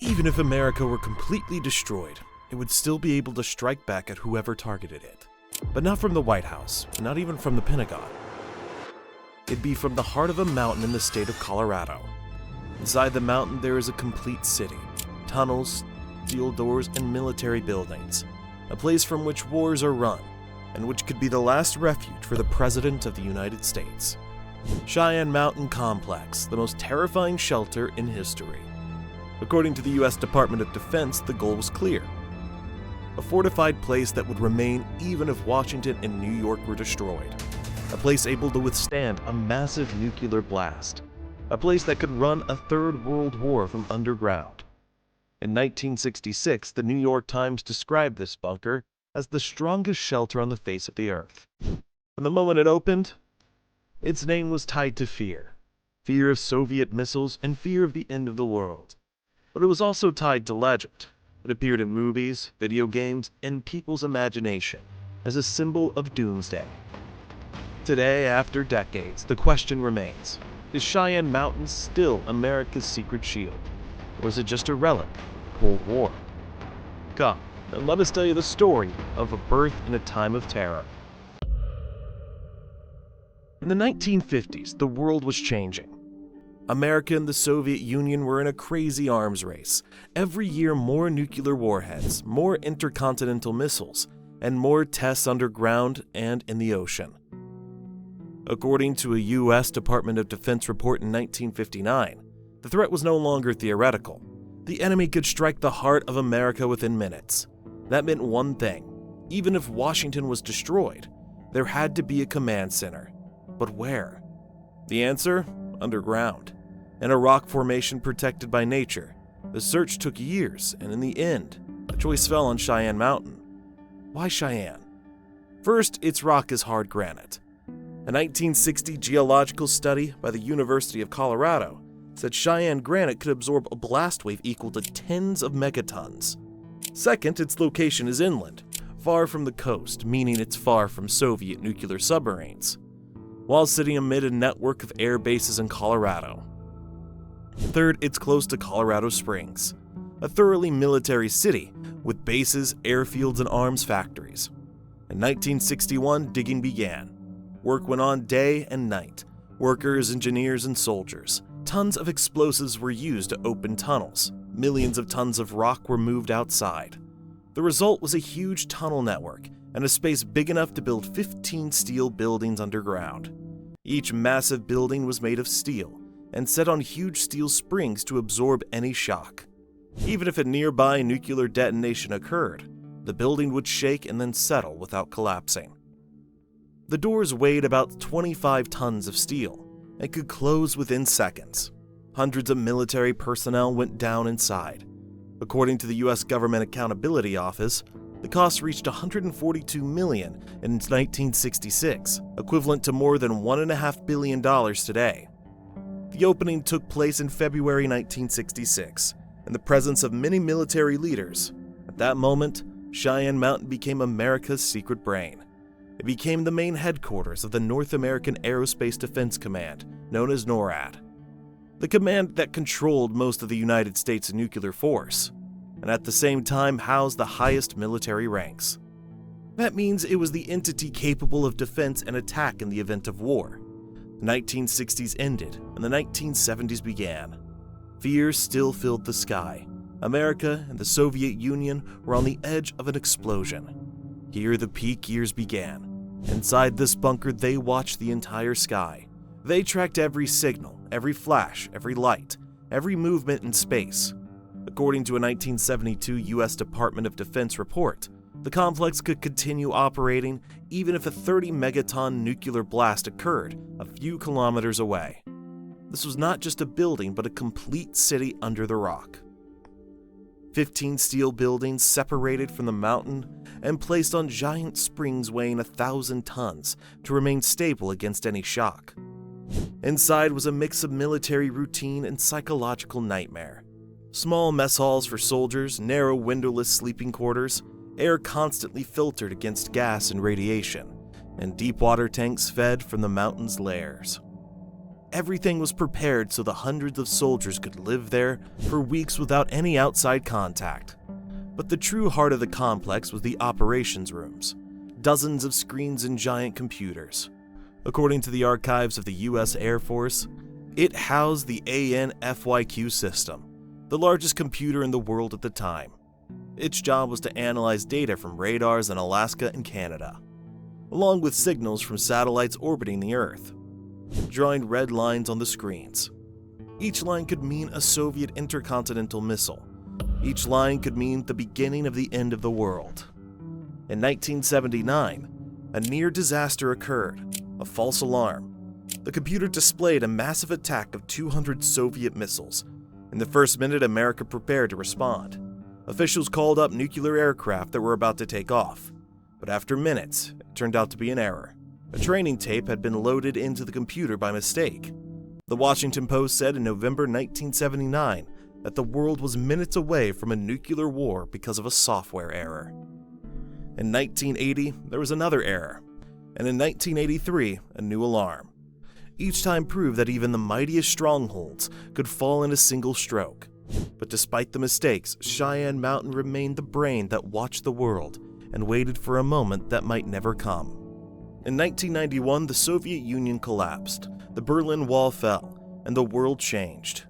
Even if America were completely destroyed, it would still be able to strike back at whoever targeted it. But not from the White House, not even from the Pentagon. It'd be from the heart of a mountain in the state of Colorado. Inside the mountain there is a complete city, tunnels, steel doors, and military buildings. A place from which wars are run, and which could be the last refuge for the President of the United States. Cheyenne Mountain Complex, the most terrifying shelter in history. According to the U.S. Department of Defense, the goal was clear. A fortified place that would remain even if Washington and New York were destroyed. A place able to withstand a massive nuclear blast. A place that could run a third world war from underground. In 1966, the New York Times described this bunker as the strongest shelter on the face of the earth. From the moment it opened, its name was tied to fear. Fear of Soviet missiles and fear of the end of the world. But it was also tied to legend. It appeared in movies, video games, and people's imagination as a symbol of Doomsday. Today, after decades, the question remains, is Cheyenne Mountain still America's secret shield? Or is it just a relic of the Cold War? Come, and let us tell you the story of a birth in a time of terror. In the 1950s, the world was changing. America and the Soviet Union were in a crazy arms race. Every year, more nuclear warheads, more intercontinental missiles, and more tests underground and in the ocean. According to a U.S. Department of Defense report in 1959, the threat was no longer theoretical. The enemy could strike the heart of America within minutes. That meant one thing. Even if Washington was destroyed, there had to be a command center. But where? The answer? Underground. In a rock formation protected by nature. The search took years, and in the end, the choice fell on Cheyenne Mountain. Why Cheyenne? First, its rock is hard granite. A 1960 geological study by the University of Colorado said Cheyenne granite could absorb a blast wave equal to tens of megatons. Second, its location is inland, far from the coast, meaning it's far from Soviet nuclear submarines, while sitting amid a network of air bases in Colorado. Third, it's close to Colorado Springs, a thoroughly military city with bases, airfields, and arms factories. In 1961, digging began. Work went on day and night. Workers, engineers, and soldiers. Tons of explosives were used to open tunnels. Millions of tons of rock were moved outside. The result was a huge tunnel network and a space big enough to build 15 steel buildings underground. Each massive building was made of steel and set on huge steel springs to absorb any shock. Even if a nearby nuclear detonation occurred, the building would shake and then settle without collapsing. The doors weighed about 25 tons of steel and could close within seconds. Hundreds of military personnel went down inside. According to the U.S. Government Accountability Office, the cost reached $142 million in 1966, equivalent to more than $1.5 billion today. The opening took place in February 1966, in the presence of many military leaders. At that moment, Cheyenne Mountain became America's secret brain. It became the main headquarters of the North American Aerospace Defense Command, known as NORAD, the command that controlled most of the United States nuclear force, and at the same time housed the highest military ranks. That means it was the entity capable of defense and attack in the event of war. The 1960s ended, and the 1970s began. Fear still filled the sky. America and the Soviet Union were on the edge of an explosion. Here the peak years began. Inside this bunker, they watched the entire sky. They tracked every signal, every flash, every light, every movement in space. According to a 1972 U.S. Department of Defense report, the complex could continue operating even if a 30-megaton nuclear blast occurred a few kilometers away. This was not just a building, but a complete city under the rock. 15 steel buildings separated from the mountain and placed on giant springs weighing 1,000 tons to remain stable against any shock. Inside was a mix of military routine and psychological nightmare. Small mess halls for soldiers, narrow windowless sleeping quarters, air constantly filtered against gas and radiation, and deep water tanks fed from the mountain's layers. Everything was prepared so the hundreds of soldiers could live there for weeks without any outside contact. But the true heart of the complex was the operations rooms, dozens of screens and giant computers. According to the archives of the U.S. Air Force, it housed the ANFYQ system, the largest computer in the world at the time. Its job was to analyze data from radars in Alaska and Canada, along with signals from satellites orbiting the Earth, drawing red lines on the screens. Each line could mean a Soviet intercontinental missile. Each line could mean the beginning of the end of the world. In 1979, a near disaster occurred, a false alarm. The computer displayed a massive attack of 200 Soviet missiles. In the first minute, America prepared to respond. Officials called up nuclear aircraft that were about to take off. But after minutes, it turned out to be an error. A training tape had been loaded into the computer by mistake. The Washington Post said in November 1979 that the world was minutes away from a nuclear war because of a software error. In 1980, there was another error, and in 1983, a new alarm. Each time proved that even the mightiest strongholds could fall in a single stroke. But despite the mistakes, Cheyenne Mountain remained the brain that watched the world and waited for a moment that might never come. In 1991, the Soviet Union collapsed, the Berlin Wall fell, and the world changed.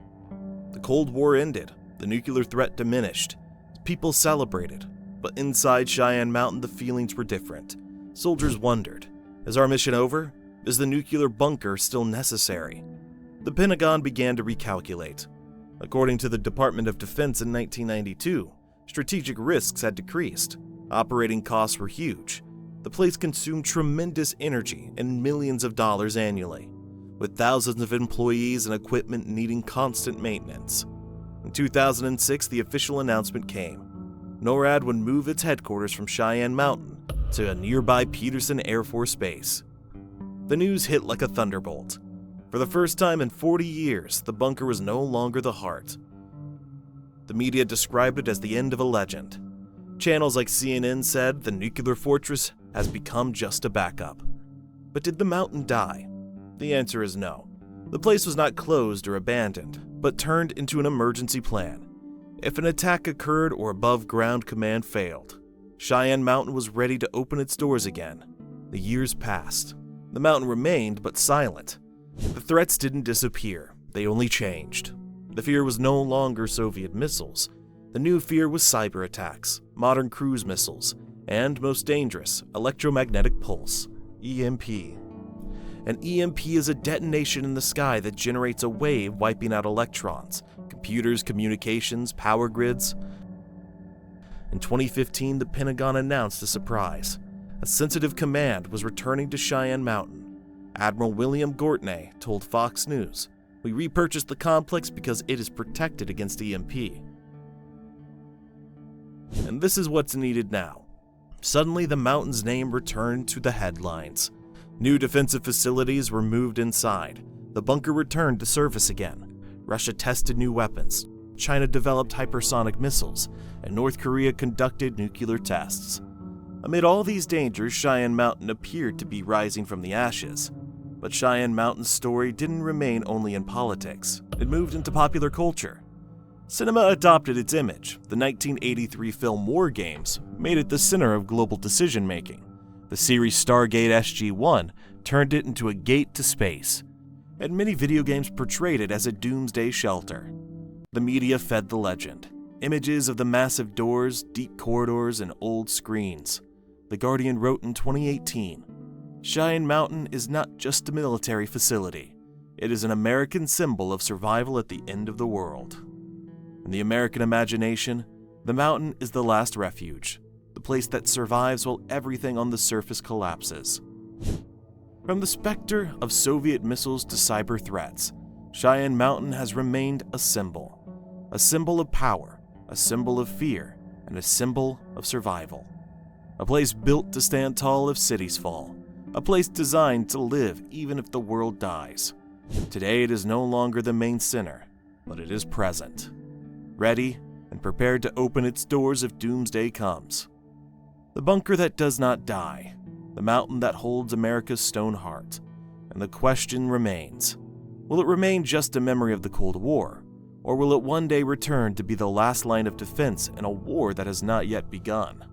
The Cold War ended, the nuclear threat diminished, people celebrated, but inside Cheyenne Mountain the feelings were different. Soldiers wondered, is our mission over? Is the nuclear bunker still necessary? The Pentagon began to recalculate. According to the Department of Defense in 1992, strategic risks had decreased, operating costs were huge. The place consumed tremendous energy and millions of dollars annually, with thousands of employees and equipment needing constant maintenance. In 2006, the official announcement came. NORAD would move its headquarters from Cheyenne Mountain to a nearby Peterson Air Force Base. The news hit like a thunderbolt. For the first time in 40 years, the bunker was no longer the heart. The media described it as the end of a legend. Channels like CNN said the nuclear fortress has become just a backup. But did the mountain die? The answer is no. The place was not closed or abandoned, but turned into an emergency plan. If an attack occurred or above-ground command failed, Cheyenne Mountain was ready to open its doors again. The years passed. The mountain remained, but silent. The threats didn't disappear, they only changed. The fear was no longer Soviet missiles. The new fear was cyber attacks, modern cruise missiles, and, most dangerous, electromagnetic pulse, EMP. An EMP is a detonation in the sky that generates a wave wiping out electrons, computers, communications, power grids. In 2015, the Pentagon announced a surprise. A sensitive command was returning to Cheyenne Mountain. Admiral William Gortney told Fox News, "We repurchased the complex because it is protected against EMP." And this is what's needed now. Suddenly, the mountain's name returned to the headlines. New defensive facilities were moved inside. The bunker returned to service again. Russia tested new weapons. China developed hypersonic missiles, and North Korea conducted nuclear tests. Amid all these dangers, Cheyenne Mountain appeared to be rising from the ashes. But Cheyenne Mountain's story didn't remain only in politics. It moved into popular culture. Cinema adopted its image. The 1983 film War Games made it the center of global decision-making. The series Stargate SG-1 turned it into a gate to space. And many video games portrayed it as a doomsday shelter. The media fed the legend. Images of the massive doors, deep corridors, and old screens. The Guardian wrote in 2018, "Cheyenne Mountain is not just a military facility. It is an American symbol of survival at the end of the world." In the American imagination, the mountain is the last refuge, the place that survives while everything on the surface collapses. From the specter of Soviet missiles to cyber threats, Cheyenne Mountain has remained a symbol of power, a symbol of fear, and a symbol of survival. A place built to stand tall if cities fall, a place designed to live even if the world dies. Today it is no longer the main center, but it is present, ready and prepared to open its doors if doomsday comes. The bunker that does not die, the mountain that holds America's stone heart, and the question remains, Will it remain just a memory of the Cold War, or will it one day return to be the last line of defense in a war that has not yet begun?